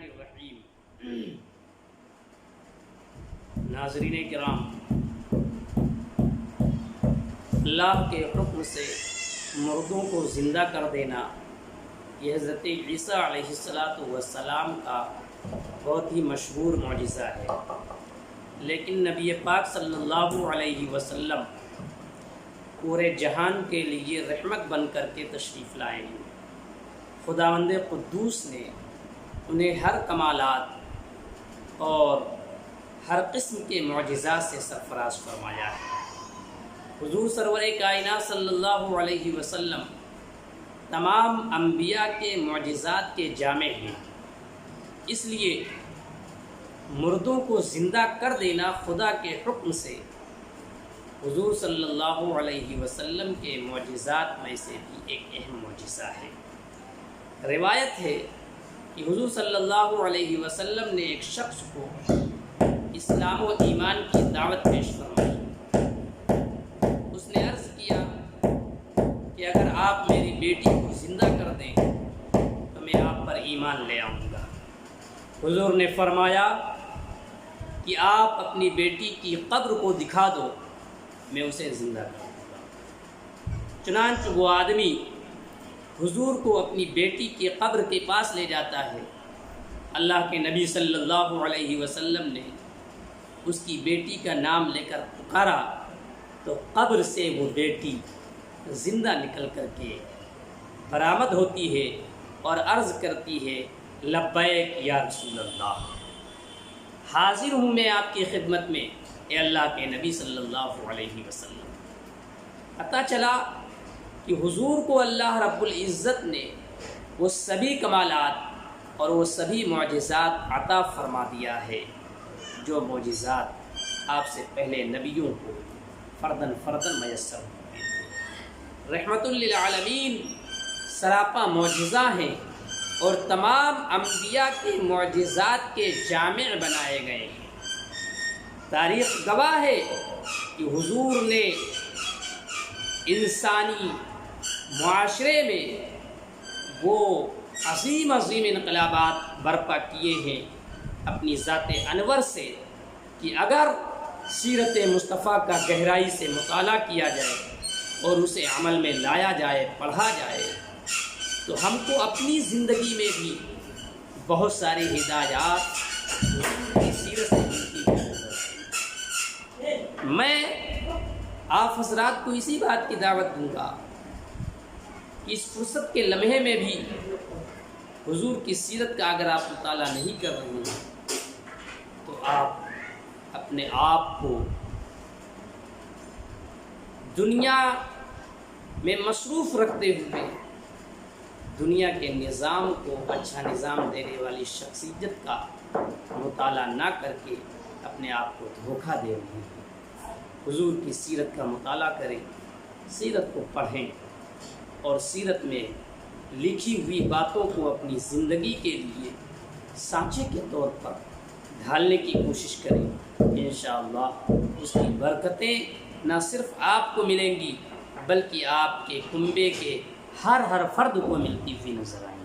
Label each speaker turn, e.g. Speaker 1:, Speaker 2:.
Speaker 1: الرحمن الرحیم۔ ناظرین کرام، اللہ کے حکم سے مردوں کو زندہ کر دینا یہ حضرت عیسیٰ علیہ السلام کا بہت ہی مشہور معجزہ ہے، لیکن نبی پاک صلی اللہ علیہ وسلم پورے جہان کے لیے رحمت بن کر کے تشریف لائے ہیں۔ خداوند قدوس نے انہیں ہر کمالات اور ہر قسم کے معجزات سے سرفراز فرمایا ہے۔ حضور سرور کائنات صلی اللہ علیہ وسلم تمام انبیاء کے معجزات کے جامع ہیں، اس لیے مردوں کو زندہ کر دینا خدا کے حکم سے حضور صلی اللہ علیہ وسلم کے معجزات میں سے بھی ایک اہم معجزہ ہے۔ روایت ہے کہ حضور صلی اللہ علیہ وسلم نے ایک شخص کو اسلام و ایمان کی دعوت پیش فرمائی۔ اس نے عرض کیا کہ اگر آپ میری بیٹی کو زندہ کر دیں تو میں آپ پر ایمان لے آؤں گا۔ حضور نے فرمایا کہ آپ اپنی بیٹی کی قبر کو دکھا دو، میں اسے زندہ کروں گا۔ چنانچہ وہ آدمی حضور کو اپنی بیٹی کی قبر کے پاس لے جاتا ہے۔ اللہ کے نبی صلی اللہ علیہ وسلم نے اس کی بیٹی کا نام لے کر پکارا تو قبر سے وہ بیٹی زندہ نکل کر کے برآمد ہوتی ہے اور عرض کرتی ہے، لبیک یا رسول اللہ، حاضر ہوں میں آپ کی خدمت میں اے اللہ کے نبی صلی اللہ علیہ وسلم۔ پتہ چلا کہ حضور کو اللہ رب العزت نے وہ سبھی کمالات اور وہ سبھی معجزات عطا فرما دیا ہے جو معجزات آپ سے پہلے نبیوں کو فردن میسر ہوئے تھے۔ رحمت للعالمین سراپا معجزہ ہیں اور تمام انبیاء کے معجزات کے جامع بنائے گئے ہیں۔ تاریخ گواہ ہے کہ حضور نے انسانی معاشرے میں وہ عظیم انقلابات برپا کیے ہیں اپنی ذات انور سے کہ اگر سیرت مصطفیٰ کا گہرائی سے مطالعہ کیا جائے اور اسے عمل میں لایا جائے، پڑھا جائے، تو ہم کو اپنی زندگی میں بھی بہت ساری ہدایات کی سیرت سے ملتی ہیں۔ میں آپ حضرات کو اسی بات کی دعوت دوں گا کہ اس فرصت کے لمحے میں بھی حضور کی سیرت کا اگر آپ مطالعہ نہیں کر رہے ہیں تو آپ اپنے آپ کو دنیا میں مصروف رکھتے ہوئے دنیا کے نظام کو اچھا نظام دینے والی شخصیت کا مطالعہ نہ کر کے اپنے آپ کو دھوکہ دے رہے ہیں۔ حضور کی سیرت کا مطالعہ کریں، سیرت کو پڑھیں اور سیرت میں لکھی ہوئی باتوں کو اپنی زندگی کے لیے سانچے کے طور پر ڈھالنے کی کوشش کریں۔ انشاءاللہ اس کی برکتیں نہ صرف آپ کو ملیں گی بلکہ آپ کے کنبے کے ہر فرد کو ملتی ہوئی نظر آئیں گی۔